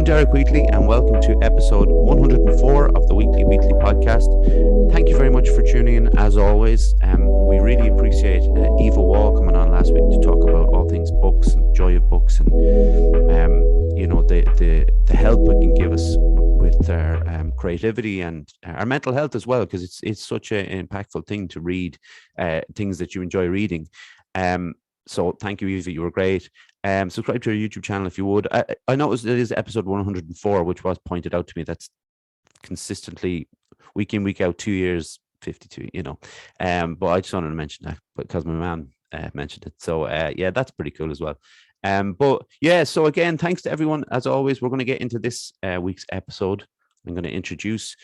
Derek Wheatley, and welcome to episode 104 of the Weekly podcast. Thank you very much for tuning in, as always. We really appreciate Eva Wall coming on last week to talk about all things books and joy of books, and the help it can give us with our creativity and our mental health as well, because it's such an impactful thing to read things that you enjoy reading. So thank you, Eva. You were great. Subscribe to our YouTube channel if you would. I noticed it is episode 104, which was pointed out to me. That's consistently week in, week out, 2 years, 52, But I just wanted to mention that because my mom mentioned it. So yeah, that's pretty cool as well. So again, thanks to everyone. As always, we're going to get into this week's episode. I'm going to introduce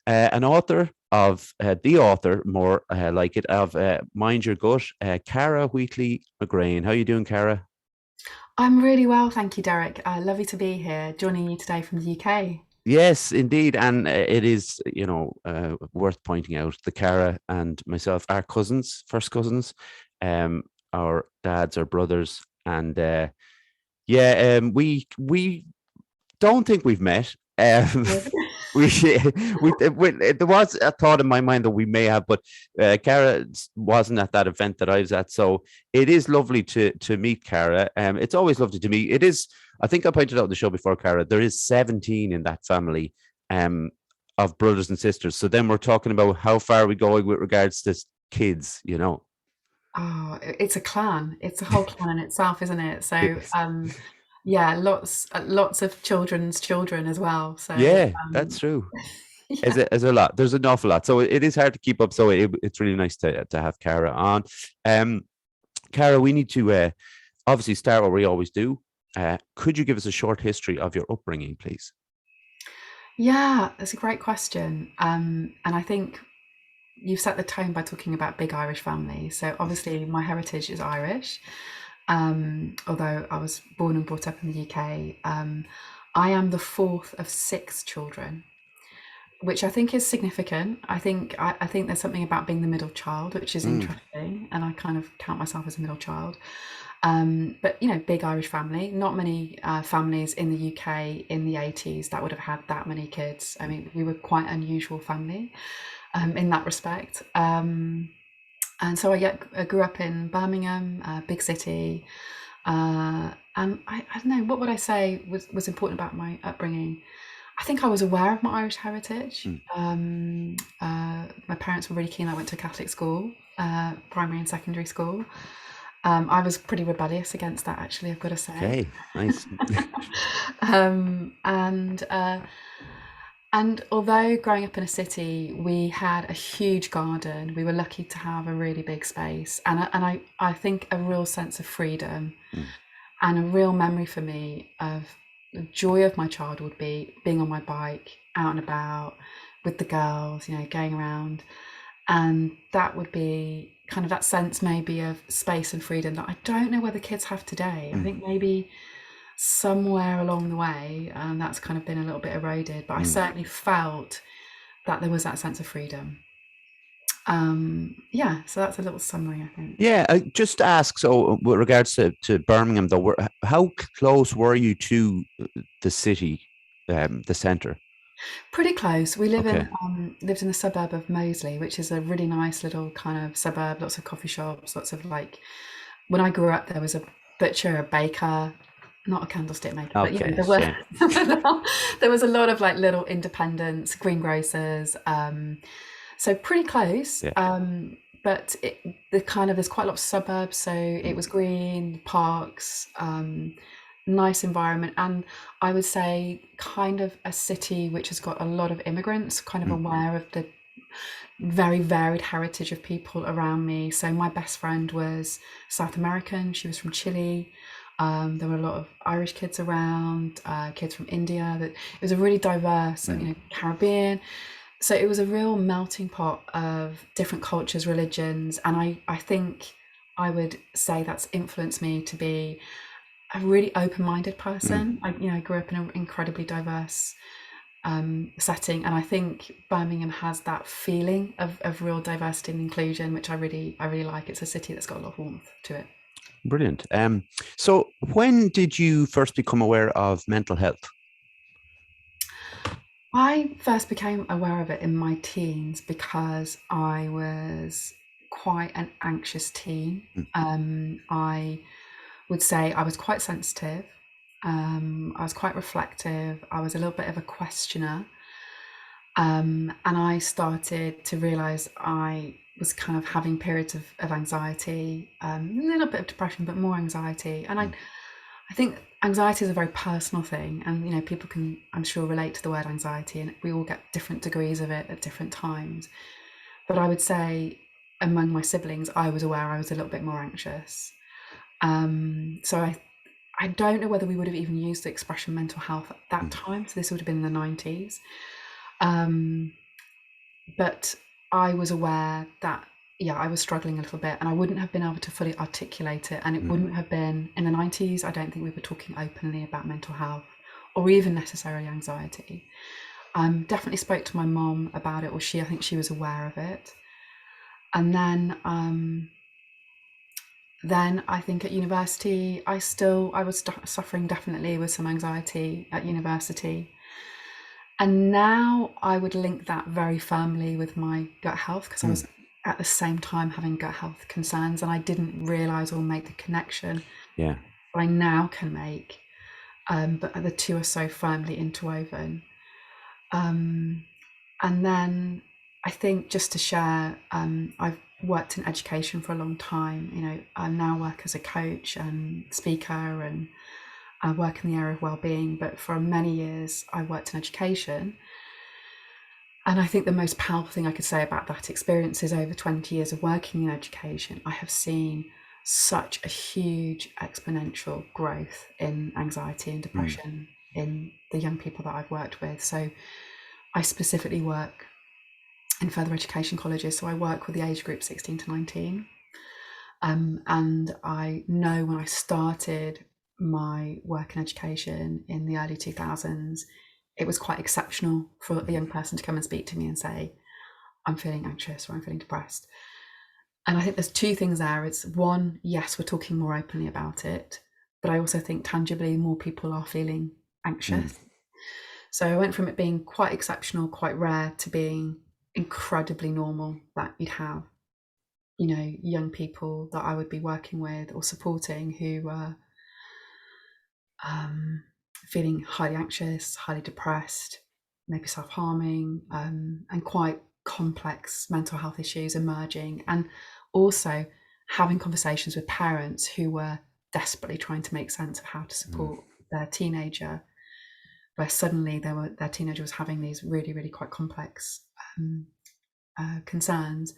an author of the author, more like it, of Mind Your Gut, Cara Wheatley-McGrain. How are you doing, Cara? I'm really well, thank you, Derek. Lovely to be here, joining you today from the UK. Yes, indeed. And it is, worth pointing out the Cara and myself are cousins, first cousins. Our dads are brothers. And we don't think we've met. There was a thought in my mind that we may have, but Cara wasn't at that event that I was at. So it is lovely to meet Cara. It's always lovely to meet. It is. I think I pointed out on the show before, Cara. There is 17 in that family of brothers and sisters. So then we're talking about how far are we going with regards to kids, Oh, it's a clan. It's a whole clan in itself, isn't it? So, Yes. yeah, lots of children's children as well. So, Yeah, that's true. yeah. As a lot. There's an awful lot. So it is hard to keep up. So it's really nice to have Cara on. Cara, we need to obviously start what we always do. Could you give us a short history of your upbringing, please? Yeah, that's a great question. And I think you've set the tone by talking about big Irish families. So obviously my heritage is Irish. Although I was born and brought up in the UK. I am the fourth of six children, which I think is significant. I think there's something about being the middle child, which is Mm, interesting, and I kind of count myself as a middle child. But big Irish family. Not many families in the UK in the 80s that would have had that many kids. I mean, we were quite an unusual family in that respect. And so I grew up in Birmingham, big city. And I don't know, what would I say was important about my upbringing? I think I was aware of my Irish heritage. mm. My parents were really keen. I went to a Catholic school, primary and secondary school. I was pretty rebellious against that, actually, I've got to say. Okay, nice. Um, and uh, and although growing up in a city, we had a huge garden. We were lucky to have a really big space, and I think a real sense of freedom Mm, and a real memory for me of the joy of my childhood would be being on my bike, out and about with the girls, going around. And that would be kind of that sense maybe of space and freedom that I don't know whether kids have today. I mm, think maybe somewhere along the way, that's kind of been a little bit eroded, but I mm. certainly felt that there was that sense of freedom. Yeah, so that's a little summary, I think. Yeah, I just ask. So, with regards to Birmingham, though, how close were you to the city, the centre? Pretty close. We Okay. lived in the suburb of Moseley, which is a really nice little kind of suburb, lots of coffee shops, lots of like when I grew up there was a butcher, a baker, not a candlestick maker, but Okay. there were So, there was a lot of like little independents, greengrocers. So pretty close. yeah. But the kind of there's quite a lot of suburbs, so it Mm, was green, parks, nice environment, and I would say kind of a city which has got a lot of immigrants, kind of mm, aware of the very varied heritage of people around me. So my best friend was South American. She was from Chile. There were a lot of Irish kids around, kids from India. That it was a really diverse, mm, Caribbean. So it was a real melting pot of different cultures, religions, and I think I would say that's influenced me to be a really open-minded mm. person. I grew up in an incredibly diverse setting, and I think Birmingham has that feeling of real diversity and inclusion, which I really like. It's a city that's got a lot of warmth to it. Brilliant. So, when did you first become aware of mental health? I first became aware of it in my teens because I was quite an anxious teen. Mm, I would say I was quite sensitive. I was quite reflective. I was a little bit of a questioner. And I started to realize I was kind of having periods of anxiety, a little bit of depression, but more anxiety. And mm, I think anxiety is a very personal thing. And, you know, people can, I'm sure, relate to the word anxiety, and we all get different degrees of it at different times. But I would say among my siblings, I was aware I was a little bit more anxious. So I don't know whether we would have even used the expression mental health at that mm, time. So this would have been in the 90s. Um, but I was aware that, yeah, I was struggling a little bit, and I wouldn't have been able to fully articulate it. And it mm, wouldn't have been in the 90s. I don't think we were talking openly about mental health or even necessarily anxiety. Definitely spoke to my mom about it, or I think she was aware of it. And then I think at university, I was suffering definitely with some anxiety at university. And now I would link that very firmly with my gut health, because I mm. was at the same time having gut health concerns, and I didn't realize or make the connection Yeah. that I now can make. But the two are so firmly interwoven. Um, and then I think, just to share, I've worked in education for a long time. You know, I now work as a coach and speaker, and I work in the area of well-being. But for many years, I worked in education. And I think the most powerful thing I could say about that experience is, over 20 years of working in education, I have seen such a huge exponential growth in anxiety and Mm, depression in the young people that I've worked with. So I specifically work in further education colleges. So I work with the age group 16 to 19. And I know when I started my work in education in the early 2000s, it was quite exceptional for a young person to come and speak to me and say, I'm feeling anxious or I'm feeling depressed. And I think there's two things there. It's one, yes, we're talking more openly about it, but I also think tangibly more people are feeling mm, anxious. So I went from it being quite exceptional, quite rare, to being incredibly normal, that you'd have, you know, young people that I would be working with or supporting who were um, feeling highly anxious, highly depressed, maybe self-harming, and quite complex mental health issues emerging, and also having conversations with parents who were desperately trying to make sense of how to mm. support their teenager, where suddenly their teenager was having these really, really quite complex um, concerns.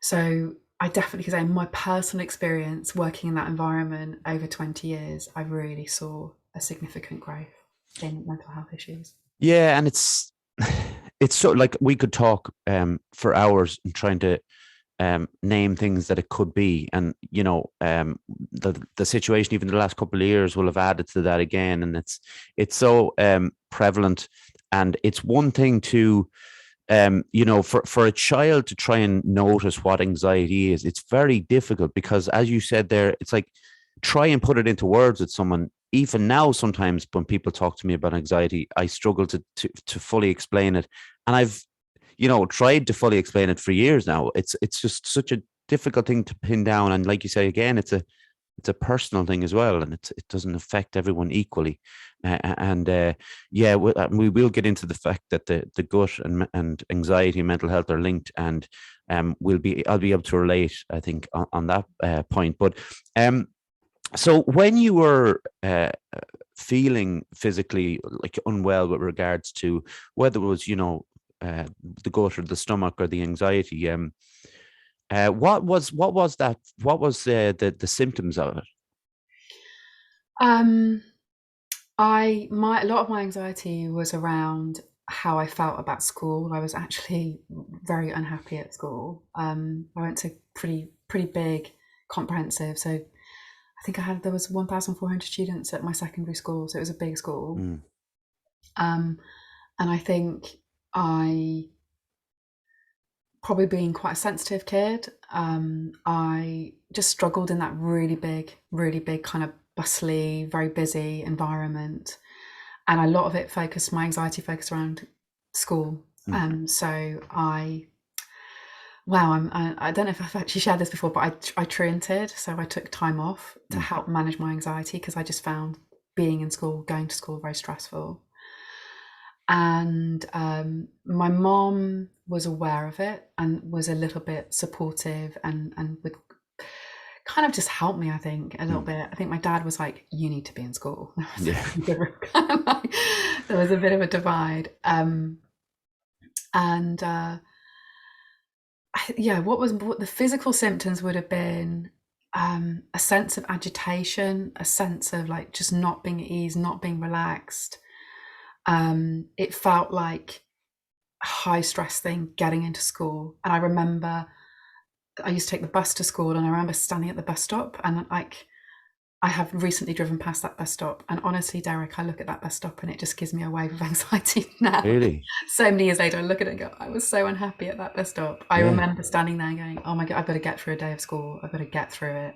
So I definitely say, in my personal experience working in that environment over 20 years, I really saw a significant growth in mental health issues. Yeah, and it's so, like, we could talk for hours and trying to name things that it could be, and the situation even the last couple of years will have added to that again, and it's so prevalent. And it's one thing to for a child to try and notice what anxiety is. It's very difficult because, as you said there, it's like, try and put it into words with someone. Even now, sometimes when people talk to me about anxiety, I struggle to fully explain it. And I've, tried to fully explain it for years now. It's just such a difficult thing to pin down. And like you say, again, it's a personal thing as well, and it doesn't affect everyone equally. And yeah, we will get into the fact that the gut and anxiety and mental health are linked, and I'll be able to relate, I think, on that point. But so when you were feeling physically like unwell with regards to whether it was, the gut or the stomach or the anxiety, what was that? What was the symptoms of it? Um, a lot of my anxiety was around how I felt about school. I was actually very unhappy at school. I went to pretty big, comprehensive. So I think there was 1,400 students at my secondary school, so it was a big school. Mm, Um, and I think I, probably being quite a sensitive kid, I just struggled in that really big kind of bustly, very busy environment. And a lot of it focused, my anxiety focused around school. Mm. So I don't know if I've actually shared this before, but I truanted. So I took time off to Mm. help manage my anxiety because I just found being in school, going to school, very stressful. And my mom was aware of it and was a little bit supportive and would kind of just help me, I think, a little Mm. bit. I think my dad was like, "You need to be in school." Yeah. There was a bit of a divide. And yeah, what the physical symptoms would have been, a sense of agitation, a sense of like just not being at ease, not being relaxed. It felt like a high stress thing getting into school. And I remember I used to take the bus to school, and I remember standing at the bus stop, and like I have recently driven past that bus stop, and honestly, Derek, I look at that bus stop and it just gives me a wave of anxiety now. Really? So many years later, I look at it and go, I was so unhappy at that bus stop. I Yeah. remember standing there and going, oh my God, I've got to get through a day of school. I've got to get through it.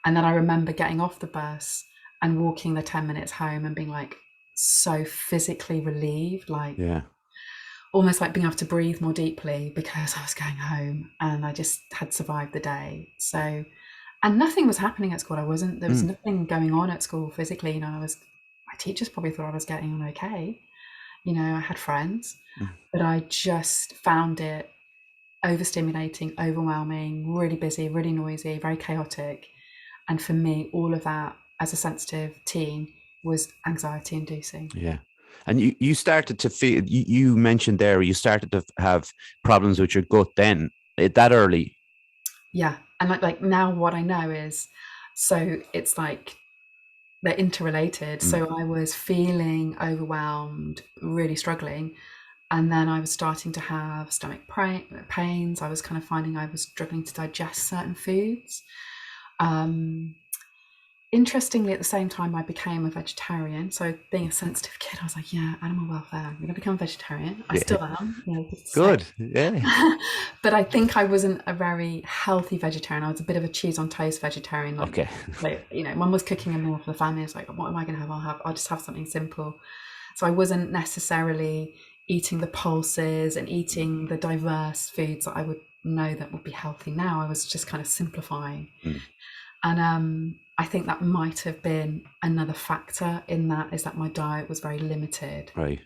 And then I remember getting off the bus and walking the 10 minutes home and being like so physically relieved, like Yeah. almost like being able to breathe more deeply because I was going home and I just had survived the day. So, and nothing was happening at school. There was Mm. nothing going on at school physically. My teachers probably thought I was getting on okay. I had friends, Mm. but I just found it overstimulating, overwhelming, really busy, really noisy, very chaotic. And for me, all of that as a sensitive teen was anxiety inducing. Yeah. And you started to feel, you mentioned there, you started to have problems with your gut then, that early. Yeah. And like now what I know is, so it's like they're interrelated. Mm. So I was feeling overwhelmed, really struggling. And then I was starting to have stomach pains. I was kind of finding I was struggling to digest certain foods. Um, Interestingly, at the same time, I became a vegetarian. So, being a sensitive kid, I was like, yeah, animal welfare, I'm going to become a vegetarian. I Yeah. still am, Good. Yeah. but I think I wasn't a very healthy vegetarian. I was a bit of a cheese on toast vegetarian. Okay. Mum was cooking a meal for the family. It's like, what am I going to have? I'll just have something simple. So I wasn't necessarily eating the pulses and eating the diverse foods that I would know that would be healthy now. I was just kind of simplifying. Mm. And I think that might have been another factor in that, is that my diet was very limited. Right.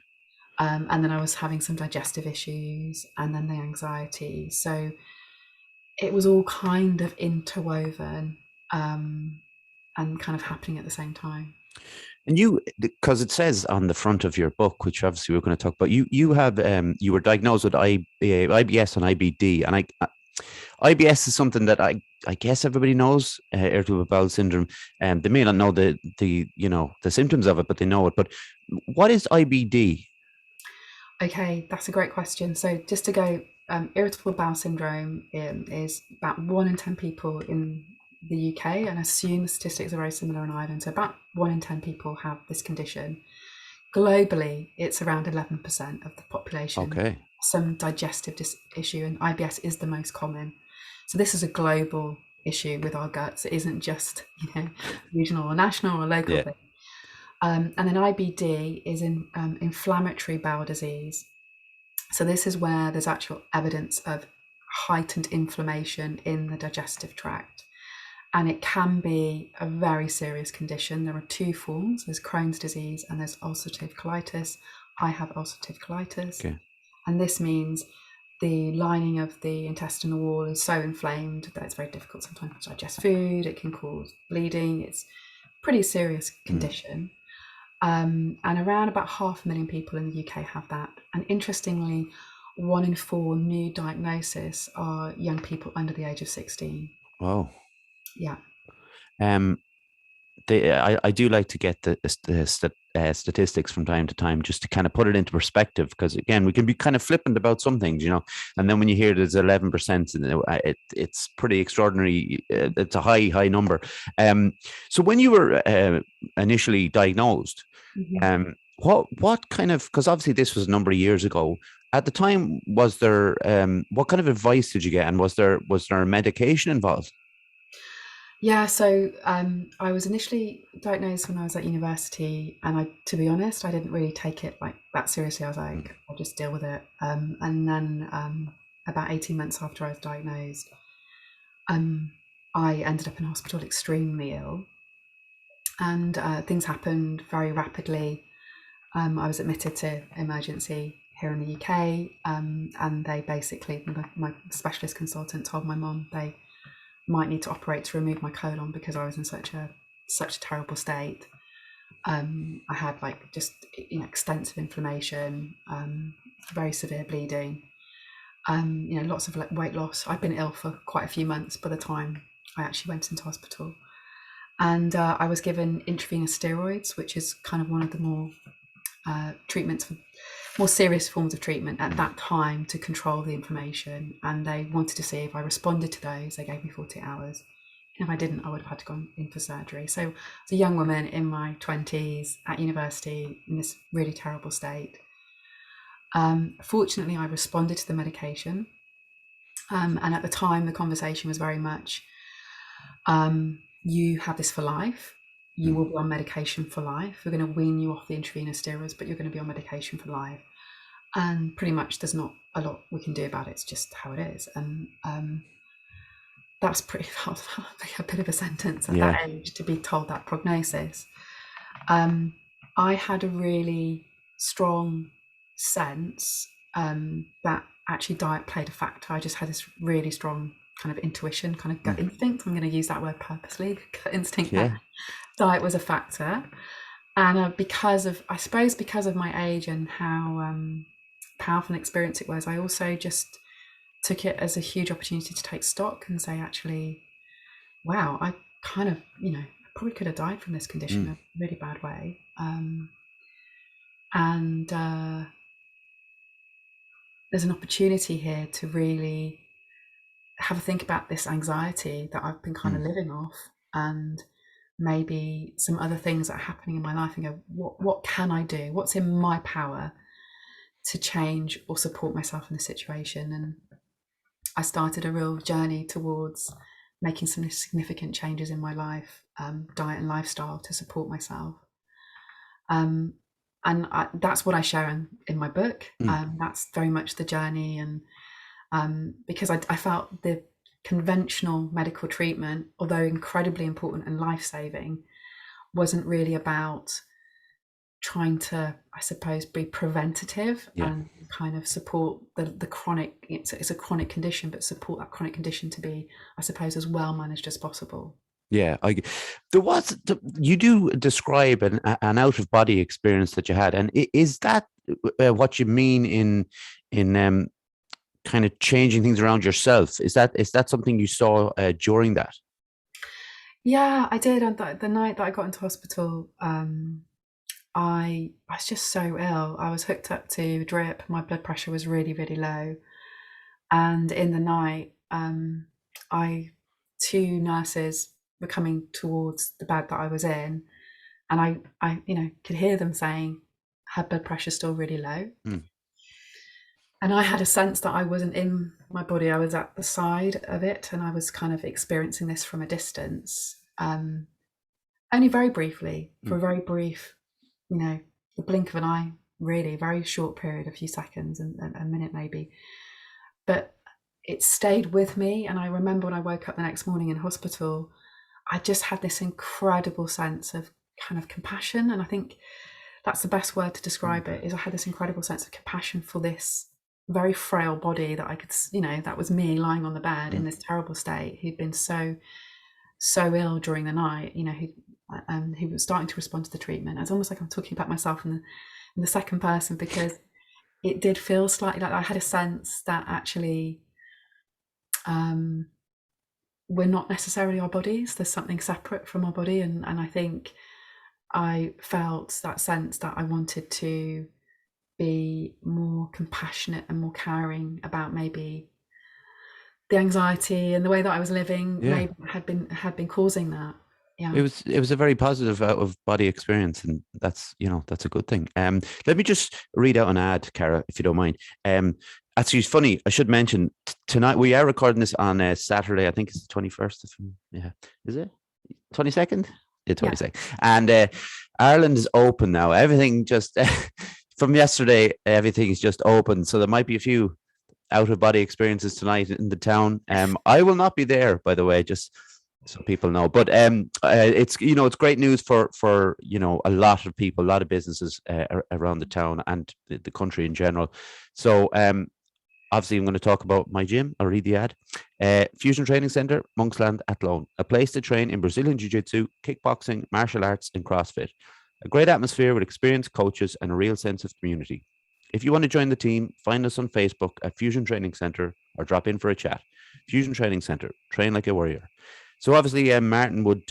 And then I was having some digestive issues and then the anxiety. So it was all kind of interwoven, and kind of happening at the same time. And because it says on the front of your book, which obviously we're going to talk about, you were diagnosed with IBS and IBD, and IBS is something that I guess everybody knows, irritable bowel syndrome. They may not know the symptoms of it, but they know it. But what is IBD? Okay, that's a great question. So just to go, irritable bowel syndrome is about 1 in 10 people in the UK, and I assume the statistics are very similar in Ireland. So about 1 in 10 people have this condition. Globally, it's around 11% of the population. Okay. Some digestive issue, and IBS is the most common. So this is a global issue with our guts. It isn't just regional or national or local Yeah. thing. And then IBD is inflammatory bowel disease. So this is where there's actual evidence of heightened inflammation in the digestive tract. And it can be a very serious condition. There are two forms. There's Crohn's disease and there's ulcerative colitis. I have ulcerative colitis. Okay. And this means the lining of the intestinal wall is so inflamed that it's very difficult sometimes to digest food. It can cause bleeding. It's a pretty serious condition. And around about 500,000 people in the UK have that. And interestingly, 1 in 4 new diagnoses are young people under the age of 16. Wow. Yeah. Um, I do like to get the statistics from time to time, just to kind of put it into perspective, because again, we can be kind of flippant about some things, and then when you hear there's 11%, it's pretty extraordinary. It's a high number. So when you were initially diagnosed, Mm-hmm. what kind of, because obviously this was a number of years ago. At the time, was there what kind of advice did you get, and was there a medication involved? Yeah, so I was initially diagnosed when I was at university, and to be honest, I didn't really take it like that seriously. I was Mm, like, I'll just deal with it. And then about 18 months after I was diagnosed, um, I ended up in hospital extremely ill, and things happened very rapidly. I was admitted to emergency here in the UK, and they basically, my specialist consultant told my mum they might need to operate to remove my colon because I was in such a terrible state. I had like just extensive inflammation, very severe bleeding, lots of like weight loss. I'd been ill for quite a few months by the time I actually went into hospital, and I was given intravenous steroids, which is kind of one of the more treatments for more serious forms of treatment at mm. that time to control the inflammation. And they wanted to see if I responded to those. They gave me 48 hours. If I didn't, I would have had to go in for surgery. So, as a young woman in my 20s at university in this really terrible state, fortunately, I responded to the medication. And at the time, the conversation was very much you have this for life. You Mm. will be on medication for life. We're going to wean you off the intravenous steroids, but you're going to be on medication for life. And pretty much there's not a lot we can do about it. It's just how it is. And that's pretty felt like a bit of a sentence at Yeah. that age to be told that prognosis. I had a really strong sense that actually diet played a factor. I just had this really strong kind of intuition, kind of gut Mm. instinct. I'm going to use that word purposely, gut instinct, that Yeah. diet was a factor. And I suppose because of my age and how powerful an experience it was, I also just took it as a huge opportunity to take stock and say, actually, wow, I kind of, probably could have died from this condition Mm. in a really bad way. And there's an opportunity here to really have a think about this anxiety that I've been kind of Mm. living off, and maybe some other things that are happening in my life, and go, what can I do? What's in my power to change or support myself in this situation? And I started a real journey towards making some significant changes in my life, diet and lifestyle, to support myself. Um, and that's what I share in my book. Mm. That's very much the journey. And because I felt the conventional medical treatment, although incredibly important and life-saving, wasn't really about trying to, I suppose, be preventative Yeah. and kind of support the chronic, it's a chronic condition, but support that chronic condition to be, I suppose, as well managed as possible. Yeah, there was you do describe an out of body experience that you had, and is that what you mean in kind of changing things around yourself? Is that something you saw during that? Yeah, I did. And the night that I got into hospital, I was just so ill. I was hooked up to a drip. My blood pressure was really, really low. And in the night, I two nurses were coming towards the bed that I was in, and I could hear them saying, "Her blood pressure's still really low." Mm. And I had a sense that I wasn't in my body. I was at the side of it, and I was kind of experiencing this from a distance. Only very briefly, for Mm. a very brief, the blink of an eye, really, very short period, a few seconds and a minute maybe. But it stayed with me. And I remember when I woke up the next morning in hospital, I just had this incredible sense of kind of compassion. And I think that's the best word to describe it, is I had this incredible sense of compassion for this very frail body that I could, that was me lying on the bed in Mm. this terrible state, who'd been so ill during the night, who was starting to respond to the treatment. It's almost like I'm talking about myself in the second person, because it did feel slightly like I had a sense that actually um, we're not necessarily our bodies. There's something separate from our body. And I think I felt that sense that I wanted to be more compassionate and more caring about maybe the anxiety and the way that I was living Yeah. maybe had been causing that. Yeah. It was a very positive out of body experience, and that's a good thing. Let me just read out an ad, Cara, if you don't mind. Actually, it's funny. I should mention tonight we are recording this on Saturday. I think it's the 21st. Yeah, is it 22nd? Yeah, 22nd. And Ireland is open now. Everything just from yesterday, everything is just open. So there might be a few out of body experiences tonight in the town. I will not be there, by the way, just so people know. But it's it's great news for a lot of people, a lot of businesses around the town and the country in general. So obviously, I'm going to talk about my gym. I'll read the ad. Fusion Training Centre, Monksland, Athlone. A place to train in Brazilian Jiu-Jitsu, kickboxing, martial arts, and CrossFit. A great atmosphere with experienced coaches and a real sense of community. If you want to join the team, find us on Facebook at Fusion Training Centre or drop in for a chat. Fusion Training Centre, train like a warrior. So obviously, Martin will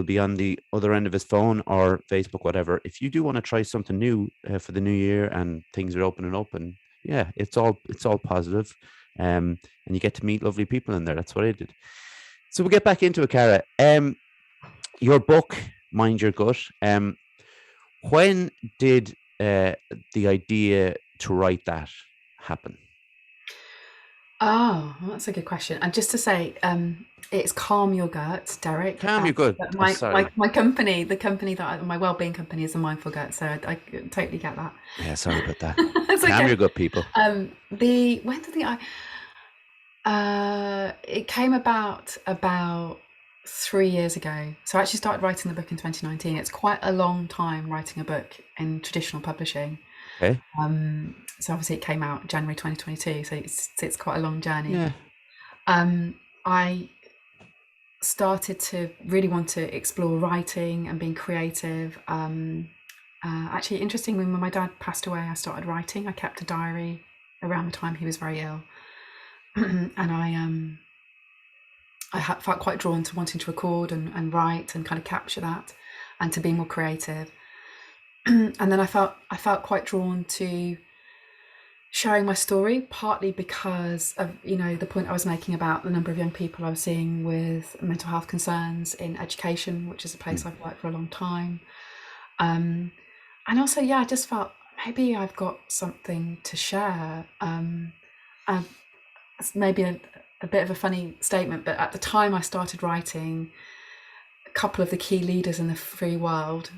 be on the other end of his phone or Facebook, whatever. If you do want to try something new for the new year and things are opening up, and yeah, it's all positive, and you get to meet lovely people in there. That's what I did. So we'll get back into it, Cara. Your book, Mind Your Gut. When did the idea to write that happen? Oh, well, that's a good question. And just to say, it's Calm Your Gut, Derek. Calm Your Gut. But my company, the company my wellbeing company is the Mindful Gut, so I totally get that. Yeah, sorry about that. It's Calm okay. Your Gut, people. When did it came about 3 years ago. So I actually started writing the book in 2019. It's quite a long time writing a book in traditional publishing. Okay. So obviously it came out January 2022, so it's quite a long journey. Yeah. I started to really want to explore writing and being creative. Actually, interestingly, when my dad passed away, I started writing. I kept a diary around the time he was very ill, and I felt quite drawn to wanting to record and write and kind of capture that, and to be more creative. And then I felt quite drawn to sharing my story, partly because of the point I was making about the number of young people I was seeing with mental health concerns in education, which is a place I've worked for a long time, and also I just felt maybe I've got something to share. It's maybe a bit of a funny statement, but at the time I started writing, a couple of the key leaders in the free world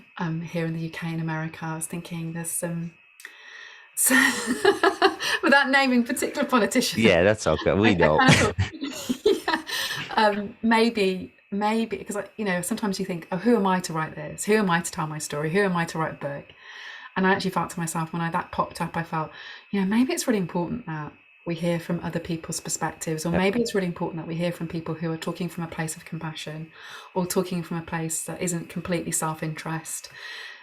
here in the UK and America, I was thinking there's some without naming particular politicians. Yeah, that's okay. We know. Maybe because sometimes you think, oh, who am I to write this? Who am I to tell my story? Who am I to write a book? And I actually felt to myself when that popped up, I felt, maybe it's really important that we hear from other people's perspectives, or maybe it's really important that we hear from people who are talking from a place of compassion, or talking from a place that isn't completely self-interest.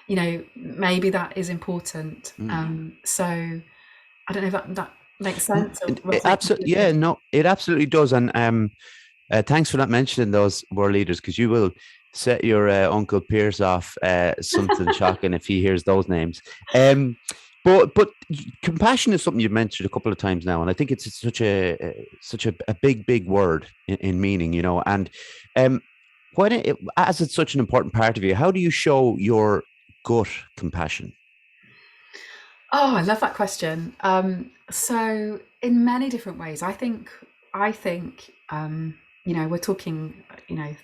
Maybe that is important. So I don't know if that makes sense. It absolutely does. And thanks for not mentioning those world leaders, because you will set your Uncle Pierce off something shocking if he hears those names. But compassion is something you've mentioned a couple of times now, and I think it's such a big word in meaning, and as it's such an important part of you, how do you show your gut compassion? Oh, I love that question. So in many different ways, I think we're talking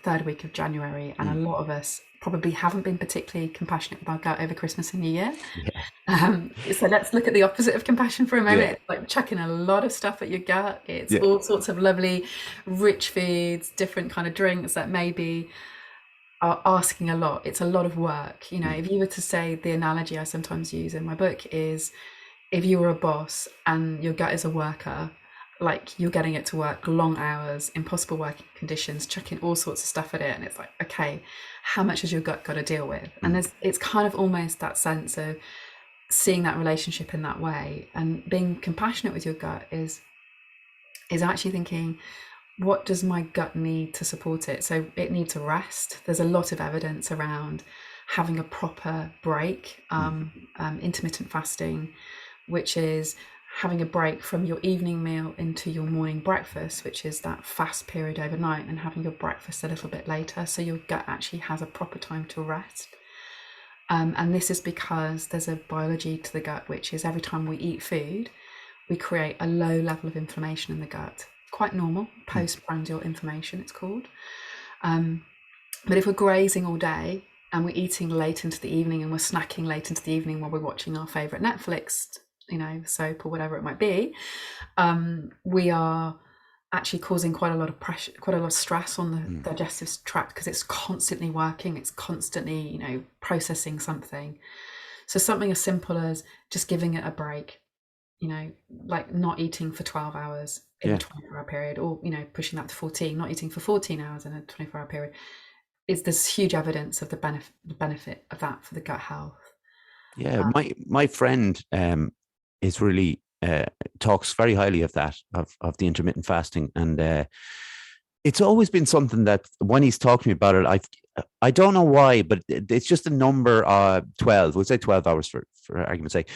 third week of January, and a lot of us probably haven't been particularly compassionate with our gut over Christmas and New Year. So let's look at the opposite of compassion for a moment. It's like chucking a lot of stuff at your gut. It's all sorts of lovely rich foods, different kind of drinks that maybe are asking a lot. It's a lot of work. If you were to say, the analogy I sometimes use in my book is, if you were a boss and your gut is a worker, like you're getting it to work long hours, impossible working conditions, chucking all sorts of stuff at it, and it's like, okay, how much has your gut got to deal with? And it's kind of almost that sense of seeing that relationship in that way, and being compassionate with your gut is actually thinking, what does my gut need to support it? So it needs a rest. There's a lot of evidence around having a proper break, intermittent fasting, which is having a break from your evening meal into your morning breakfast, which is that fast period overnight, and having your breakfast a little bit later, so your gut actually has a proper time to rest. And this is because there's a biology to the gut, which is every time we eat food, we create a low level of inflammation in the gut. Quite normal, Mm. postprandial inflammation, it's called. But if we're grazing all day and we're eating late into the evening and we're snacking late into the evening while we're watching our favorite Netflix, soap or whatever it might be, we are actually causing quite a lot of pressure, quite a lot of stress on the digestive tract, because it's constantly working, it's constantly, processing something. So something as simple as just giving it a break, like not eating for 12 hours in a 24-hour period, or, pushing that to 14, not eating for 14 hours in a 24-hour period. There's huge evidence of the benefit of that for the gut health. Yeah, my friend is really talks very highly of that, of the intermittent fasting, and it's always been something that when he's talking to me about it, I don't know why, but it's just a number 12. We'll say 12 hours for argument's sake.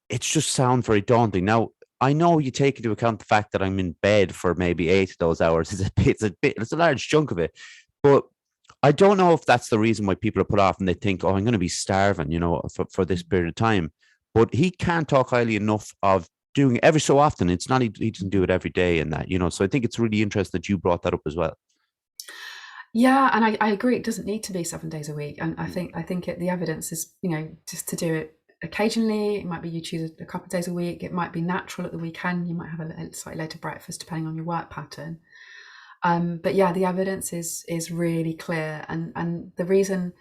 It's just sound very daunting. Now, I know you take into account the fact that I'm in bed for maybe 8 of those hours. It's a large chunk of it, but I don't know if that's the reason why people are put off and they think, oh, I'm going to be starving, for this period of time. But he can't talk highly enough of doing it every so often. It's not, he doesn't do it every day and that, so I think it's really interesting that you brought that up as well. Yeah, and I agree. It doesn't need to be 7 days a week, and I think the evidence is, just to do it occasionally. It might be you choose a couple of days a week. It might be natural at the weekend. You might have a slightly later breakfast depending on your work pattern. But yeah, the evidence is really clear, and the reason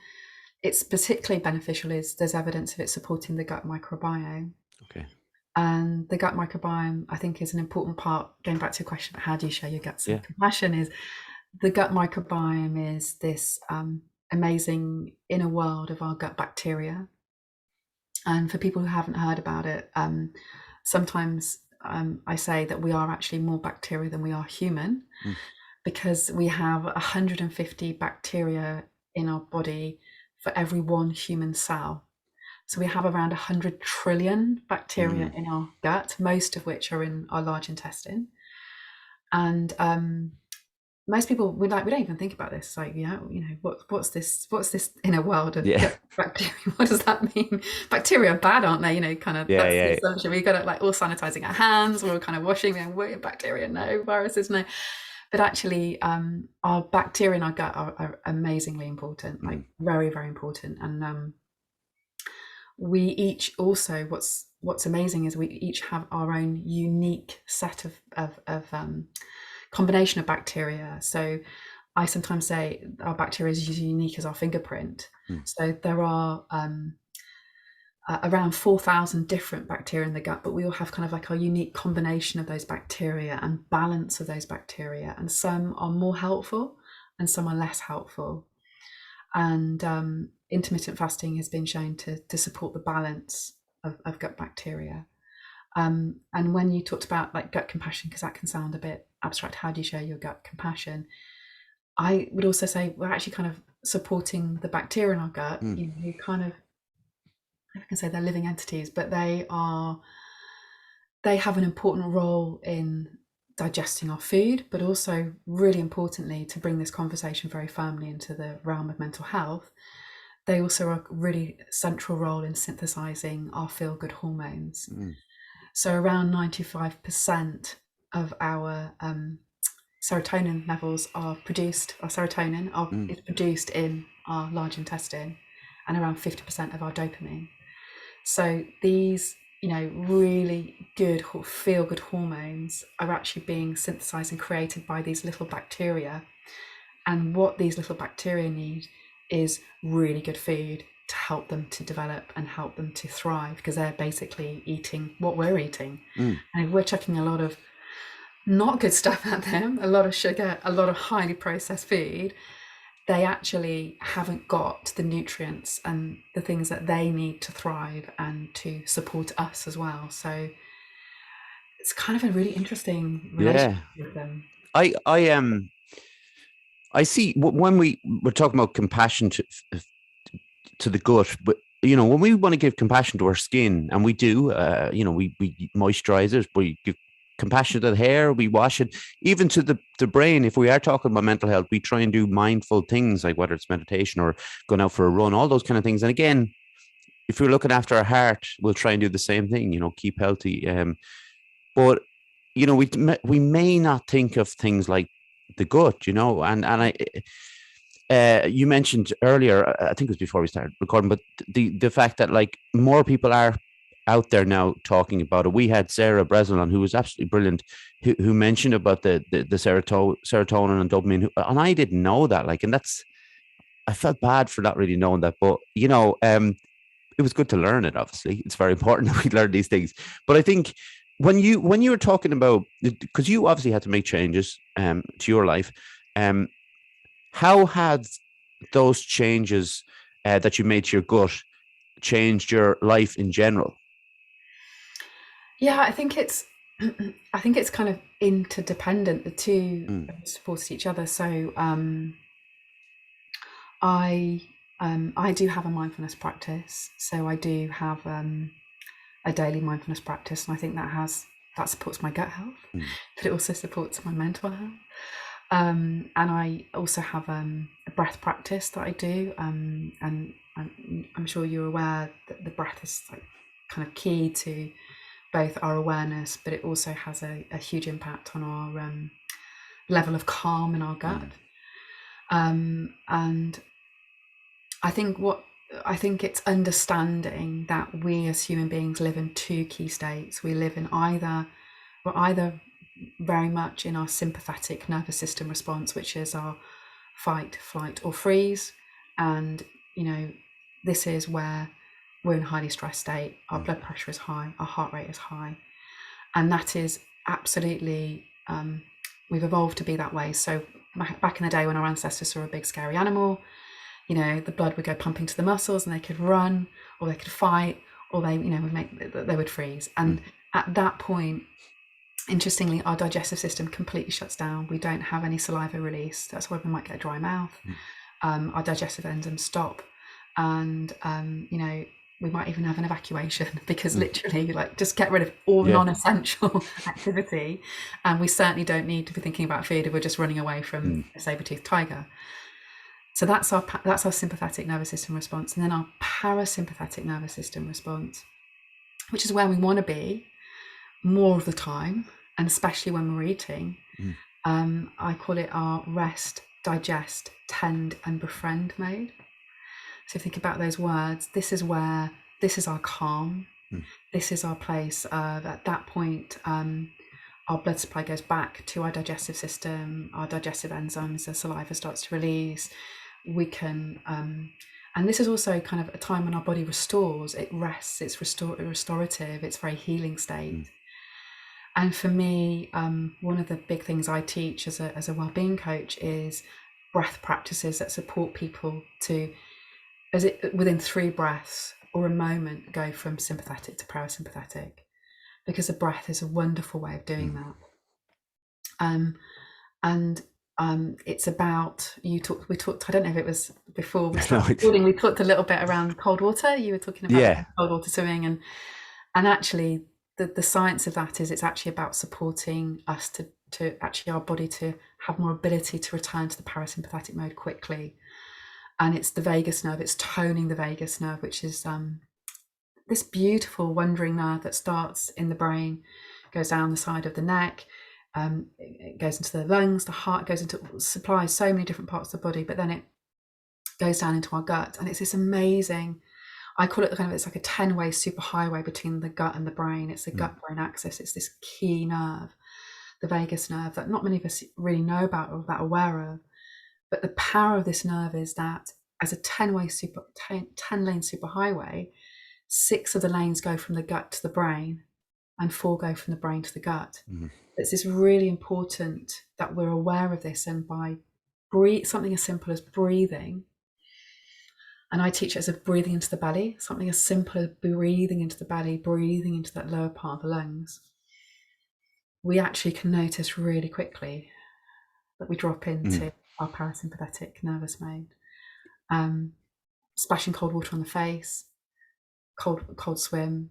it's particularly beneficial is there's evidence of it supporting the gut microbiome. Okay. And the gut microbiome, I think, is an important part. Going back to your question about how do you share your gut some compassion, is the gut microbiome is this amazing inner world of our gut bacteria. And for people who haven't heard about it, sometimes I say that we are actually more bacteria than we are human, because we have 150 bacteria in our body for every one human cell. So we have around 100 trillion bacteria in our gut, most of which are in our large intestine. And most people, we don't even think about this. Like, what's this inner world of gut bacteria? What does that mean? Bacteria are bad, aren't they? That's the assumption. We've got it like all sanitizing our hands, we're all kind of washing them. Bacteria, no. Viruses, no. But actually, our bacteria in our gut are amazingly important, like very, very important. And we each also, what's amazing is we each have our own unique set of combination of bacteria. So I sometimes say our bacteria is as unique as our fingerprint. So there are around 4,000 different bacteria in the gut, but we all have kind of like our unique combination of those bacteria and balance of those bacteria. And some are more helpful and some are less helpful. And intermittent fasting has been shown to support the balance of gut bacteria. And when you talked about like gut compassion, because that can sound a bit abstract, how do you share your gut compassion? I would also say we're actually kind of supporting the bacteria in our gut, who kind of, I can say they're living entities, but they have an important role in digesting our food, but also really importantly, to bring this conversation very firmly into the realm of mental health, they also are a really central role in synthesizing our feel-good hormones. So around 95% of our serotonin levels are produced, or serotonin is produced in our large intestine, and around 50% of our dopamine. So these, really good feel-good hormones are actually being synthesized and created by these little bacteria. And what these little bacteria need is really good food to help them to develop and help them to thrive, because they're basically eating what we're eating. And if we're chucking a lot of not good stuff at them, a lot of sugar, a lot of highly processed food, they actually haven't got the nutrients and the things that they need to thrive and to support us as well. So it's kind of a really interesting relationship with them. I see when we're talking about compassion to the gut, but when we want to give compassion to our skin, and we do, we moisturize it, we give compassion to the hair, we wash it, even to the brain. If we are talking about mental health, we try and do mindful things, like whether it's meditation or going out for a run, all those kind of things. And again, if we're looking after our heart, we'll try and do the same thing, keep healthy. but we may not think of things like the gut, you mentioned earlier, I think it was before we started recording, but the fact that like more people are out there now talking about it. We had Sarah Breslin on, who was absolutely brilliant, who mentioned about the serotonin and dopamine, and I didn't know that. Like, and I felt bad for not really knowing that, but it was good to learn it. Obviously, it's very important that we learn these things. But I think when you were talking about, because you obviously had to make changes to your life, how had those changes that you made to your gut changed your life in general? Yeah, I think it's I think it's kind of interdependent. The two Mm, support each other. So I I do have a mindfulness practice. So I do have a daily mindfulness practice, and I think that supports my gut health, mm, but it also supports my mental health. And I also have a breath practice that I do, and I'm sure you're aware that the breath is like kind of key to both our awareness, but it also has a huge impact on our level of calm in our gut. mm, And I think it's understanding that we as human beings live in two key states. We live in we're either very much in our sympathetic nervous system response, which is our fight, flight, or freeze. And, this is where we're in a highly stressed state. Our mm, blood pressure is high, our heart rate is high. And that is absolutely, we've evolved to be that way. So back in the day when our ancestors saw a big scary animal, the blood would go pumping to the muscles and they could run or they could fight or they would freeze. And mm, at that point, interestingly, our digestive system completely shuts down. We don't have any saliva release. That's why we might get a dry mouth. mm. Our digestive enzymes stop, and we might even have an evacuation because literally, like, just get rid of all Yeah. non-essential activity, and we certainly don't need to be thinking about food if we're just running away from Mm, a saber-toothed tiger. So that's our sympathetic nervous system response, and then our parasympathetic nervous system response, which is where we want to be more of the time, and especially when we're eating. mm, I call it our rest, digest, tend, and befriend mode. So think about those words. This is our calm. mm, This is our place of, at that point, our blood supply goes back to our digestive system, our digestive enzymes, the saliva starts to release. We can, and this is also kind of a time when our body restores, it rests, it's restorative, it's very healing state. mm, And for me, one of the big things I teach as a well-being coach is breath practices that support people to, within 3 breaths or a moment, go from sympathetic to parasympathetic, because a breath is a wonderful way of doing mm. that. And it's about, we talked, I don't know if it was before we started recording, we talked a little bit around cold water. You were talking about Yeah. cold water swimming, and actually the science of that is it's actually about supporting us to actually our body to have more ability to return to the parasympathetic mode quickly. And it's the vagus nerve, it's toning the vagus nerve, which is this beautiful wandering nerve that starts in the brain, goes down the side of the neck, it goes into the lungs, the heart, goes into, supplies so many different parts of the body, but then it goes down into our gut. And it's this amazing, I call it it's like a 10-way superhighway between the gut and the brain. It's the gut-brain axis. It's this key nerve, the vagus nerve, that not many of us really know about or that aware of. But the power of this nerve is that as a 10-lane superhighway, 6 of the lanes go from the gut to the brain and 4 go from the brain to the gut. Mm, It's really important that we're aware of this, and by something as simple as breathing, and I teach it as a breathing into the belly, something as simple as breathing into the belly, breathing into that lower part of the lungs, we actually can notice really quickly that we drop into our parasympathetic nervous mode. Splashing cold water on the face, cold swim,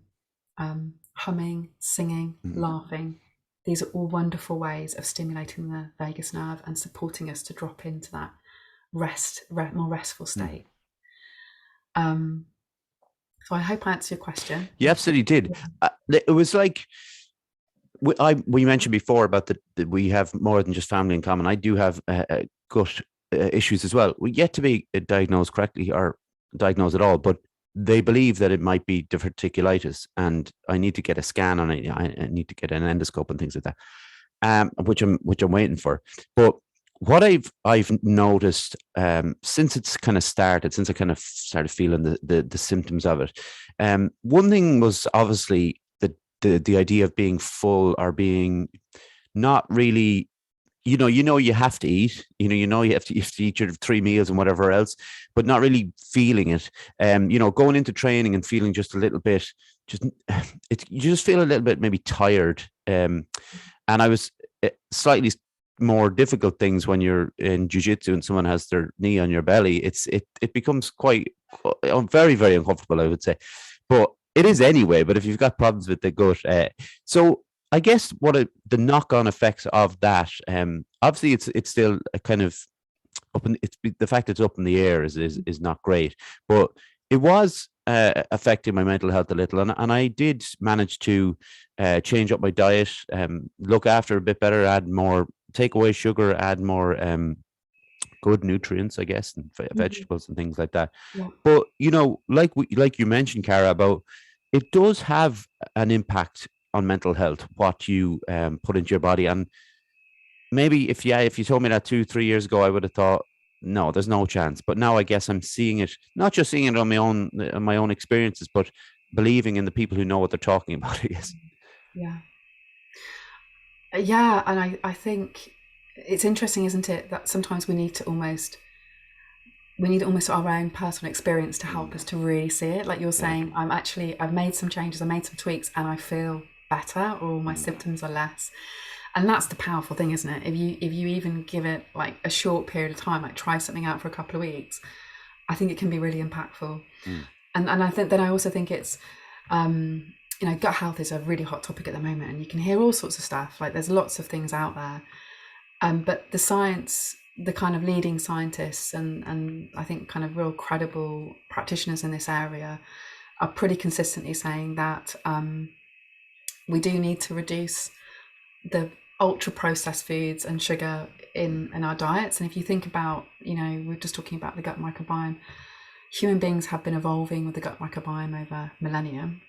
humming, singing, laughing. These are all wonderful ways of stimulating the vagus nerve and supporting us to drop into that more restful state. So I hope I answered your question. You absolutely did. It was like, we mentioned before about that we have more than just family in common. I do have gut issues as well. We yet to be diagnosed correctly or diagnosed at all, but they believe that it might be diverticulitis, and I need to get a scan on it. I need to get an endoscope and things like that, which I'm waiting for. But what I've noticed since it's kind of started, since I kind of started feeling the symptoms of it, one thing was obviously the idea of being full or being not really, you have to eat, you have to eat your 3 meals and whatever else, but not really feeling it. Going into training and feeling just a little bit, just you just feel a little bit maybe tired. And I was slightly more difficult things when you're in jiu-jitsu and someone has their knee on your belly. It becomes quite very, very uncomfortable, I would say, but it is anyway. But if you've got problems with the gut, so I guess the knock-on effects of that, obviously it's still a kind of the fact it's up in the air is not great, but it was affecting my mental health a little, and I did manage to change up my diet, look after a bit better, add more, take away sugar, add more good nutrients, I guess, and vegetables and things like that. Yeah. But like you mentioned, Cara, about it does have an impact on mental health what you put into your body. And maybe if you told me that 2-3 years ago, I would have thought, no, there's no chance. But now I guess I'm seeing it, not just seeing it on my own experiences, but believing in the people who know what they're talking about, I guess. Yeah. Yeah, and I think it's interesting, isn't it, that sometimes we need almost our own personal experience to help us to really see it. Like you're saying, I've made some changes, I made some tweaks, and I feel better, or my symptoms are less. And that's the powerful thing, isn't it? If you even give it like a short period of time, like try something out for a couple of weeks, I think it can be really impactful. And I also think it's gut health is a really hot topic at the moment, and you can hear all sorts of stuff. Like there's lots of things out there, but the science, the kind of leading scientists and I think kind of real credible practitioners in this area are pretty consistently saying that we do need to reduce the ultra processed foods and sugar in our diets. And if you think about, we're just talking about the gut microbiome, human beings have been evolving with the gut microbiome over millennium,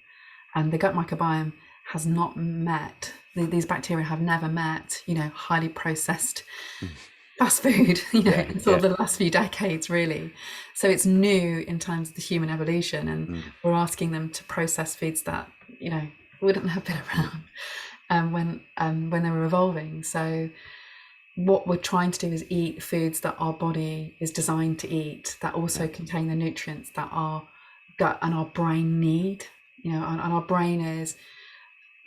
and the gut microbiome has not met, these bacteria have never met, highly processed fast food, until the last few decades, really. So it's new in terms of the human evolution, and we're asking them to process foods that, wouldn't have been around when they were evolving. So what we're trying to do is eat foods that our body is designed to eat, that also contain the nutrients that our gut and our brain need, and our brain is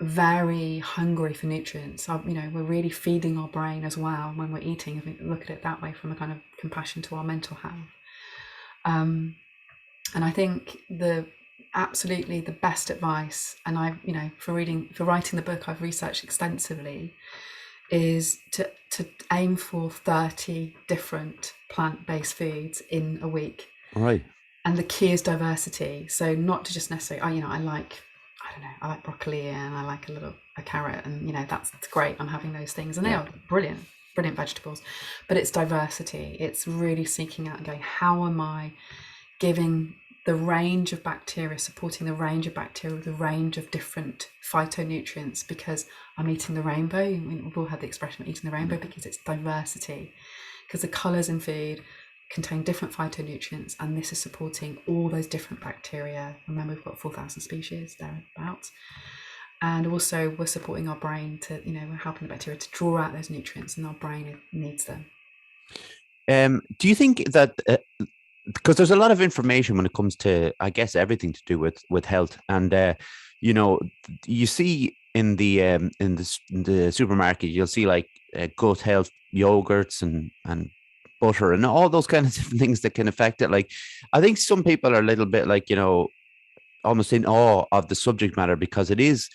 very hungry for nutrients. We're really feeding our brain as well when we're eating, if we look at it that way, from a kind of compassion to our mental health. And I think absolutely the best advice, and for writing the book, I've researched extensively, is to aim for 30 different plant-based foods in a week. Right. And the key is diversity. So not to just necessarily, I like broccoli and I like a carrot, and that's great, I'm having those things, and they are brilliant vegetables, but it's diversity. It's really seeking out and going, how am I giving the range of bacteria, supporting the range of bacteria, the range of different phytonutrients, because I'm eating the rainbow. We've all had the expression of eating the rainbow, because it's diversity, because the colours in food contain different phytonutrients, and this is supporting all those different bacteria. Remember, we've got 4,000 species thereabouts, and also we're supporting our brain to, we're helping the bacteria to draw out those nutrients, and our brain needs them. Do you think that because there's a lot of information when it comes to, I guess, everything to do with health, and you see in the supermarket, you'll see like gut health yogurts and butter and all those kind of different things that can affect it. Like, I think some people are a little bit like, almost in awe of the subject matter, because it is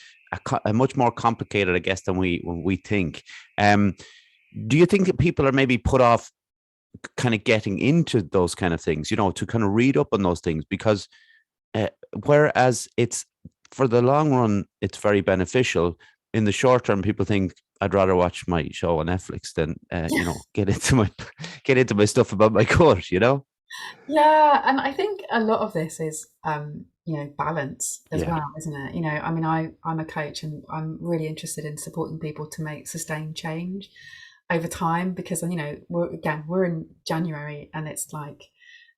a much more complicated, I guess, than we think. Do you think that people are maybe put off kind of getting into those kind of things, to kind of read up on those things, because whereas it's, for the long run, it's very beneficial, in the short term, people think I'd rather watch my show on Netflix than get into my stuff about my gut. Yeah, and I think a lot of this is balance as Yeah. well, isn't it? I mean, I'm a coach and I'm really interested in supporting people to make sustained change over time because we're in January and it's like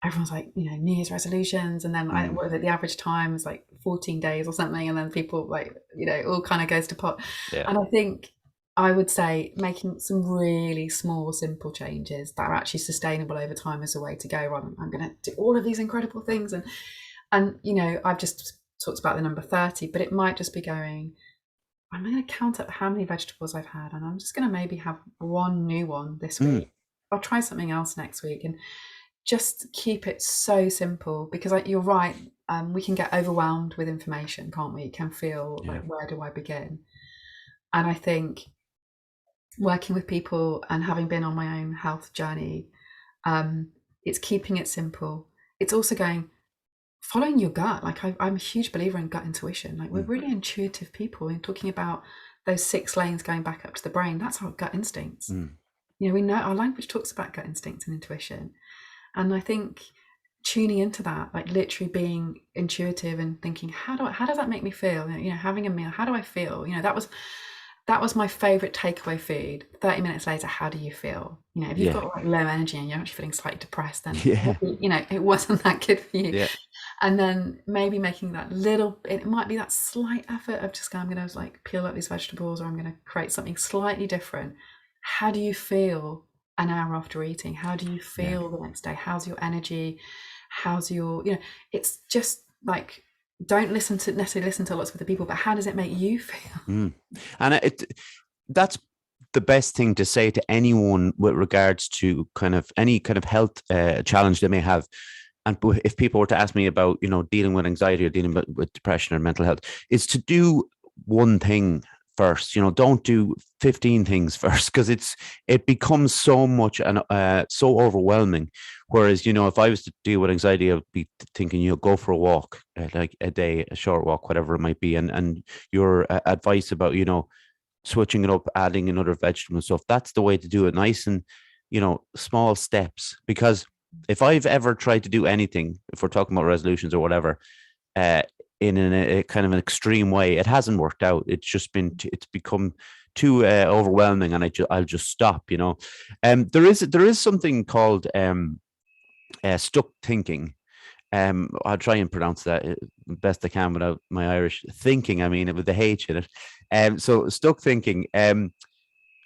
everyone's like New Year's resolutions and then Mm, what is it, the average time is like 14 days or something and then people like all kind of goes to pot. yeah. And I think I would say making some really small, simple changes that are actually sustainable over time is the way to go. Rather than I'm going to do all of these incredible things, and I've just talked about the number 30, but it might just be going. I'm going to count up how many vegetables I've had, and I'm just going to maybe have one new one this Mm, week. I'll try something else next week, and just keep it so simple because you're right. We can get overwhelmed with information, can't we? It can feel yeah. like, where do I begin? And I think working with people and having been on my own health journey, um, it's keeping it simple. It's also following your gut. Like I'm a huge believer in gut intuition. Like we're Mm, really intuitive people. And talking about those 6 lanes going back up to the brain, that's our gut instincts. mm, We know our language talks about gut instinct and intuition. And I think tuning into that, like literally being intuitive and thinking, how does that make me feel? Having a meal, how do I feel? That was my favorite takeaway food. 30 minutes later, how do you feel? If you've yeah. got like low energy and you're actually feeling slightly depressed, then Yeah. it wasn't that good for you. Yeah. And then maybe making that little, it might be that slight effort of just going, I'm going to like peel up these vegetables or I'm going to create something slightly different. How do you feel an hour after eating? How do you Yeah. feel the next day? How's your energy? How's your, it's just like, don't necessarily listen to lots of other people, but how does it make you feel? Mm. And that's the best thing to say to anyone with regards to kind of any kind of health challenge they may have. And if people were to ask me about, dealing with anxiety or dealing with depression or mental health, is to do one thing first. Don't do 15 things first because it becomes so much and so overwhelming. Whereas, if I was to deal with anxiety, I'd be thinking, go for a walk, like a day, a short walk, whatever it might be. And your advice about, switching it up, adding another vegetable and stuff, that's the way to do it. Nice and, small steps. Because if I've ever tried to do anything, if we're talking about resolutions or whatever, uh, in a kind of an extreme way, it hasn't worked out. It's become too overwhelming, and I'll just stop. There is something called stuck thinking. I'll try and pronounce that best I can without my Irish thinking. I mean, with the H in it. So stuck thinking.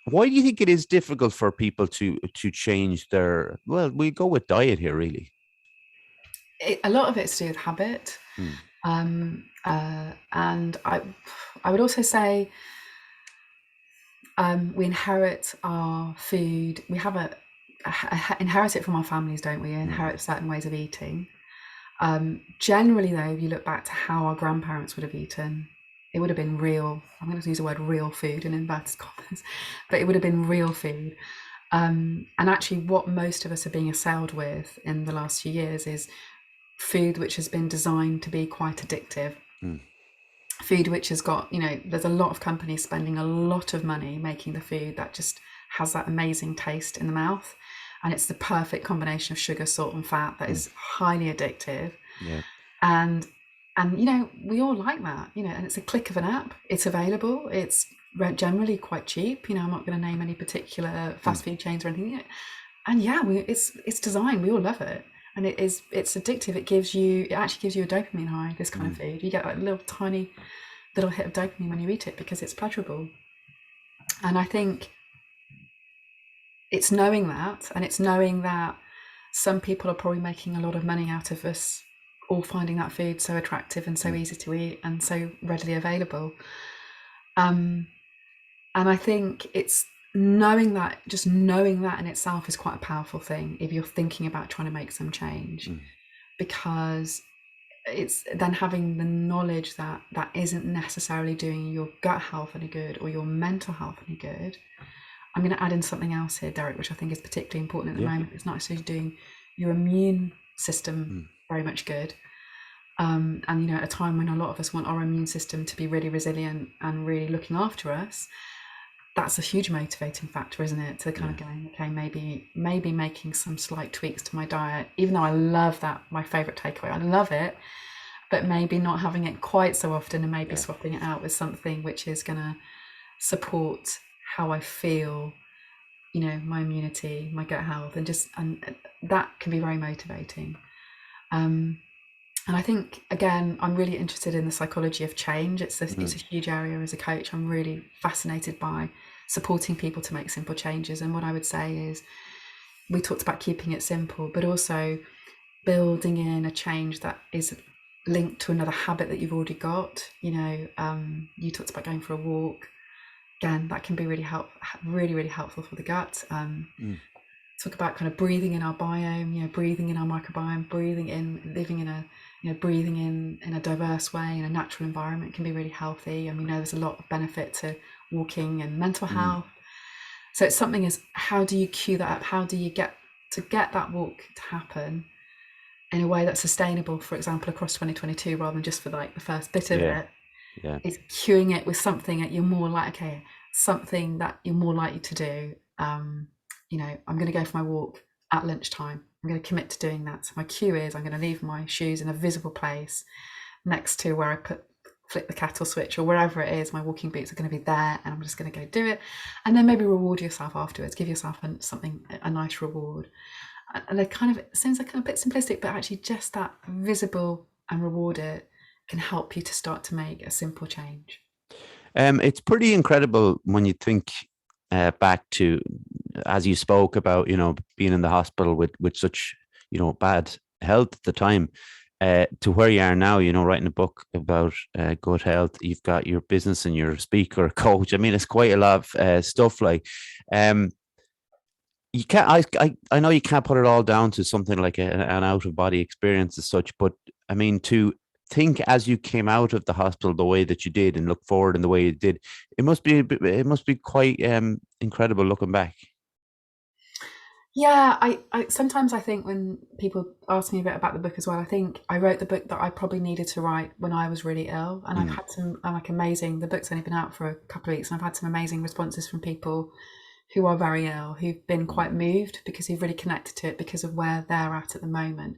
Why do you think it is difficult for people to change their? Well, we go with diet here, really. A lot of it's to do with habit. Mm, And I would also say we inherit our food. We have inherit it from our families, don't we? mm, Inherit certain ways of eating. Generally, though, if you look back to how our grandparents would have eaten, it would have been real. I'm going to use the word real food in inverted commas, but it would have been real food. And actually, what most of us are being assailed with in the last few years is food which has been designed to be quite addictive. mm, Food which has got, there's a lot of companies spending a lot of money making the food that just has that amazing taste in the mouth. And it's the perfect combination of sugar, salt, and fat that mm, is highly addictive. yeah. And we all like that, and it's a click of an app. It's available. It's generally quite cheap. I'm not going to name any particular Mm, fast food chains or anything. And yeah, it's designed. We all love it. And it's addictive. It actually gives you a dopamine high, this kind of mm, food. You get like a little tiny little hit of dopamine when you eat it because it's pleasurable. And I think it's knowing that, and it's knowing that some people are probably making a lot of money out of us all finding that food so attractive and so mm, easy to eat and so readily available. Um, and I think it's just knowing that in itself is quite a powerful thing if you're thinking about trying to make some change, mm, because it's then having the knowledge that that isn't necessarily doing your gut health any good or your mental health any good. I'm going to add in something else here, Derek, which I think is particularly important at the yeah. moment. It's not necessarily doing your immune system Mm, very much good. And you know, at a time when a lot of us want our immune system to be really resilient and really looking after us, that's a huge motivating factor, isn't it? To kind of going, okay, maybe making some slight tweaks to my diet, even though I love that, my favorite takeaway, I love it, but maybe not having it quite so often, and maybe swapping it out with something which is going to support how I feel, you know, my immunity, my gut health, and that can be very motivating. And I think, again, I'm really interested in the psychology of change. It's a huge area as a coach. I'm really fascinated by supporting people to make simple changes. And what I would say is, we talked about keeping it simple, but also building in a change that is linked to another habit that you've already got. You know, you talked about going for a walk. Again, that can be really helpful for the gut. Talk about kind of breathing in our biome, you know, breathing in our microbiome, breathing in, living in a, you know, breathing in a diverse way in a natural environment can be really healthy. And we know there's a lot of benefit to walking and mental health. So it's something is, how do you cue that up? How do you get that walk to happen in a way that's sustainable, for example, across 2022, rather than just for like the first bit of it? It's cueing it with something that you're more like, okay, something that you're more likely to do. You know, I'm going to go for my walk at lunchtime. I'm going to commit to doing that. So my cue is, I'm going to leave my shoes in a visible place next to where I flip the kettle switch, or wherever it is. My walking boots are going to be there, and I'm just going to go do it. And then maybe reward yourself afterwards. Give yourself a nice reward. And it kind of, it seems like a bit simplistic, but actually just that visible and reward it can help you to start to make a simple change. It's pretty incredible when you think back to, as you spoke about, you know, being in the hospital with such, you know, bad health at the time, to where you are now, you know, writing a book about good health. You've got your business and you're a speaker, coach. I mean, it's quite a lot of stuff. Like, you can't. I know you can't put it all down to something like an out of body experience as such, but I mean, to think as you came out of the hospital the way that you did and look forward in the way you did, it must be quite incredible looking back. Yeah, I sometimes I think when people ask me a bit about the book as well, I think I wrote the book that I probably needed to write when I was really ill, and I've had some like amazing. The book's only been out for a couple of weeks, and I've had some amazing responses from people who are very ill, who've been quite moved because they've really connected to it because of where they're at the moment.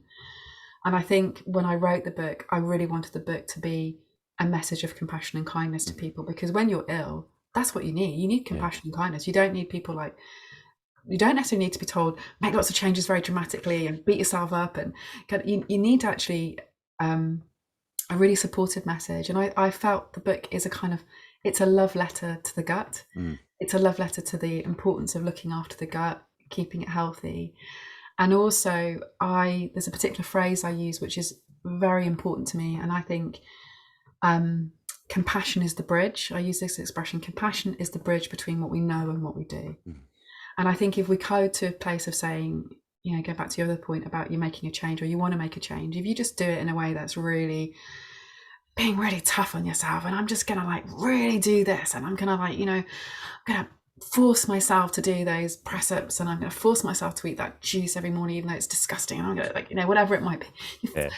And I think when I wrote the book, I really wanted the book to be a message of compassion and kindness to people, because when you're ill, that's what you need. You need compassion and kindness. You don't need people like, you don't necessarily need to be told, make lots of changes very dramatically and beat yourself up. And you need to actually a really supportive message. And I felt the book is a kind of, it's a love letter to the gut. It's a love letter to the importance of looking after the gut, keeping it healthy. And also, there's a particular phrase I use which is very important to me, and I think compassion is the bridge. I use this expression: compassion is the bridge between what we know and what we do. And I think if we go to a place of saying, you know, go back to your other point about you making a change, or you want to make a change, if you just do it in a way that's really being really tough on yourself, and I'm just gonna like really do this, and I'm gonna like, you know, I'm gonna force myself to do those press ups, and I'm going to force myself to eat that juice every morning, even though it's disgusting, and I'm going to, like, you know, whatever it might be.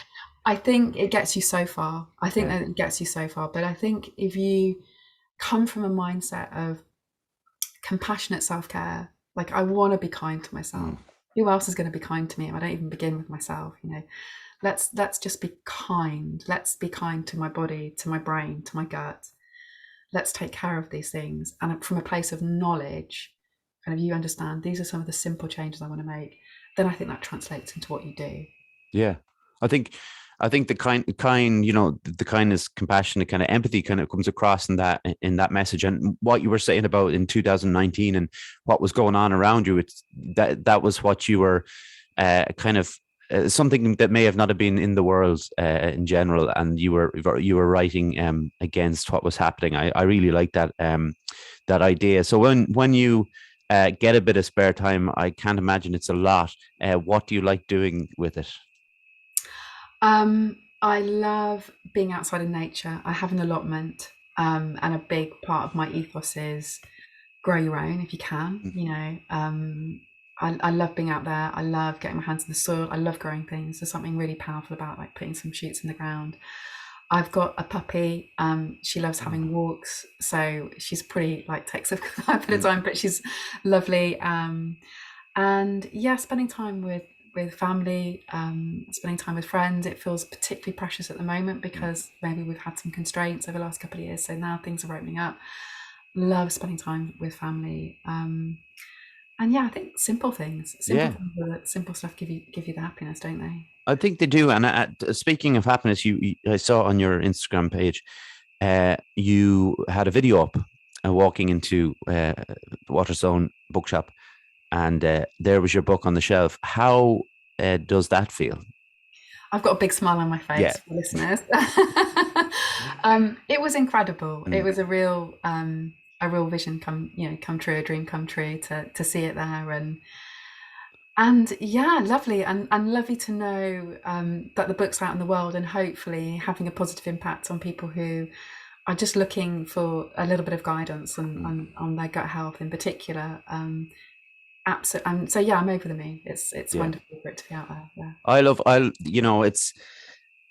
I think it gets you so far. I think that it gets you so far. But I think if you come from a mindset of compassionate self-care, like, I want to be kind to myself. Who else is going to be kind to me if I don't even begin with myself? You know, let's just be kind. Let's be kind to my body, to my brain, to my gut. Let's take care of these things. And from a place of knowledge, kind of, you understand these are some of the simple changes I want to make, then I think that translates into what you do. Yeah. I think the kind, you know, the kindness, compassion, the kind of empathy kind of comes across in that message. And what you were saying about in 2019 and what was going on around you, it's that was what you were kind of something that may have not have been in the world in general, and you were writing against what was happening. I really like that that idea. So when you get a bit of spare time, I can't imagine it's a lot. What do you like doing with it? I love being outside in nature. I have an allotment, and a big part of my ethos is grow your own if you can. You know, I love being out there. I love getting my hands in the soil. I love growing things. There's something really powerful about like putting some shoots in the ground. I've got a puppy. She loves having walks, so she's pretty like takes a bit of time, but she's lovely. And yeah, spending time with family, spending time with friends. It feels particularly precious at the moment because maybe we've had some constraints over the last couple of years, so now things are opening up. Love spending time with family. And yeah, I think simple things, Yeah, simple stuff give you the happiness, don't they? I think they do. And speaking of happiness, I saw on your Instagram page, you had a video up walking into Waterstone bookshop, and there was your book on the shelf. How does that feel? I've got a big smile on my Yeah. face for listeners. It was incredible. It Mm. was a real vision come true, a dream come true to see it there, and yeah, lovely and lovely to know that the book's out in the world and hopefully having a positive impact on people who are just looking for a little bit of guidance on their gut health in particular. Absolutely. So yeah, I'm over the moon. It's Yeah. wonderful for it to be out there. Yeah. It's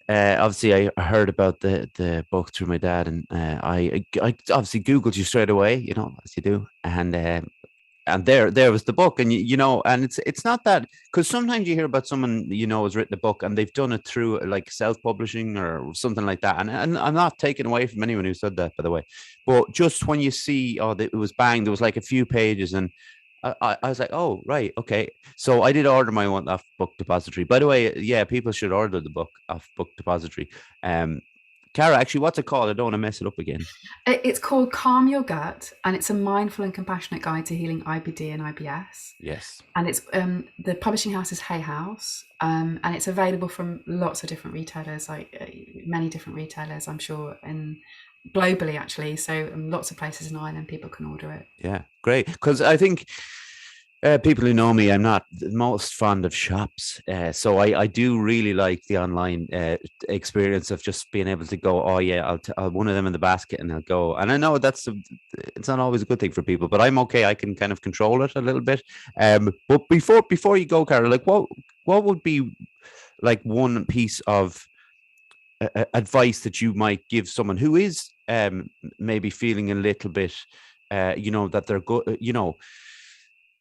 obviously I heard about the book through my dad, and I obviously Googled you straight away, as you do, and there was the book, and and it's not that, because sometimes you hear about someone has written a book and they've done it through like self-publishing or something like that, and I'm not taking away from anyone who said that, by the way, but just when you see, it was bang, there was like a few pages, and I was like, oh right, okay. So I did order my one off Book Depository, by the way. Yeah, people should order the book off Book Depository. Cara, actually, what's it called? I don't want to mess it up again. It's called Calm Your Gut, and it's a mindful and compassionate guide to healing IBD and IBS. Yes. And it's the publishing house is Hay House, and it's available from lots of different retailers, like many different retailers, I'm sure, and globally actually. So lots of places in Ireland people can order it. Yeah, great. Because I think people who know me, I'm not the most fond of shops. So I do really like the online experience of just being able to go, oh yeah, I'll one of them in the basket and I'll go. And I know it's not always a good thing for people, but I'm okay. I can kind of control it a little bit. But before you go, Carol, like what would be like one piece of advice that you might give someone who is maybe feeling a little bit, that they're good,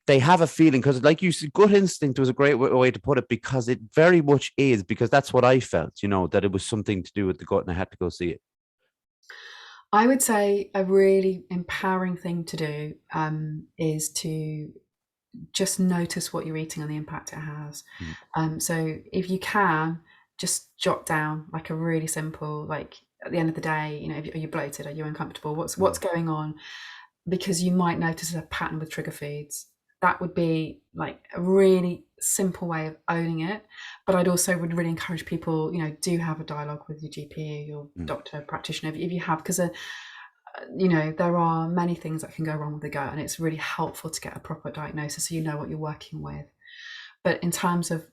they have a feeling, because like you said, gut instinct was a great way to put it, because it very much is, because that's what I felt, that it was something to do with the gut and I had to go see it. I would say a really empowering thing to do is to just notice what you're eating and the impact it has. So if you can, just jot down like a really simple, like at the end of the day, are you bloated? Are you uncomfortable? What's going on? Because you might notice a pattern with trigger foods. That would be like a really simple way of owning it. But I'd also would really encourage people, do have a dialogue with your GP, your doctor, practitioner, if you have, because there are many things that can go wrong with the gut, and it's really helpful to get a proper diagnosis so you know what you're working with. But in terms of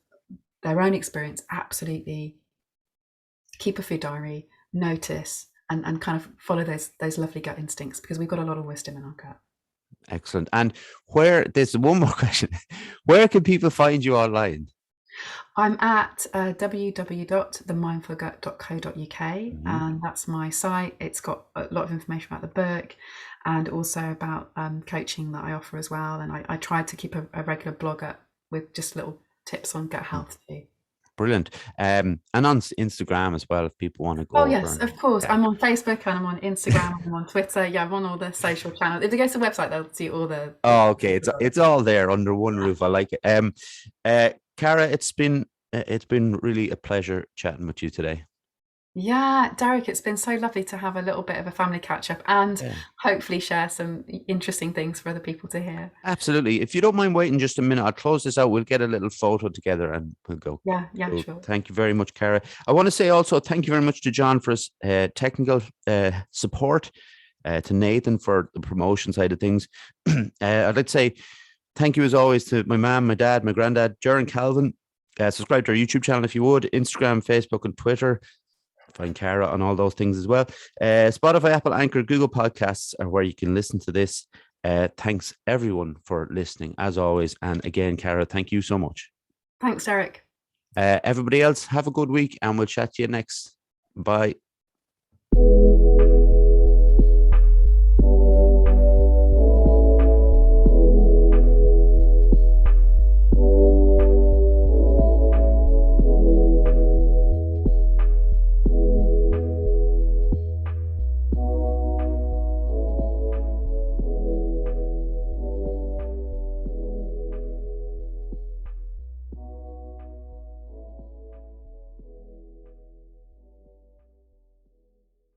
their own experience, absolutely keep a food diary, notice, and kind of follow those lovely gut instincts, because we've got a lot of wisdom in our gut. Excellent. And there's one more question. Where can people find you online? I'm at www.themindfulgut.co.uk, and that's my site. It's got a lot of information about the book and also about coaching that I offer as well. And I tried to keep a regular blog up with just little tips on gut health too. Brilliant. And on Instagram as well, if people want to go. Oh yes, of course. Yeah. I'm on Facebook and I'm on Instagram. I'm on Twitter. Yeah, I'm on all the social channels. If they go to the website, they'll see all the. Oh, okay. It's all there under one roof. I like it. Cara, it's been really a pleasure chatting with you today. Yeah, Derek, it's been so lovely to have a little bit of a family catch up and hopefully share some interesting things for other people to hear. Absolutely. If you don't mind waiting just a minute, I'll close this out. We'll get a little photo together and we'll go. Yeah, cool. Sure. Thank you very much, Cara. I want to say also thank you very much to John for his technical support, to Nathan for the promotion side of things. I'd like to say thank you as always to my mom, my dad, my granddad, Jaron Calvin. Subscribe to our YouTube channel if you would, Instagram, Facebook, and Twitter. Find Cara on all those things as well. Spotify, Apple, Anchor, Google Podcasts are where you can listen to this. Thanks everyone for listening as always. And again, Cara, thank you so much. Thanks, Derek. Everybody else, have a good week and we'll chat to you next. Bye.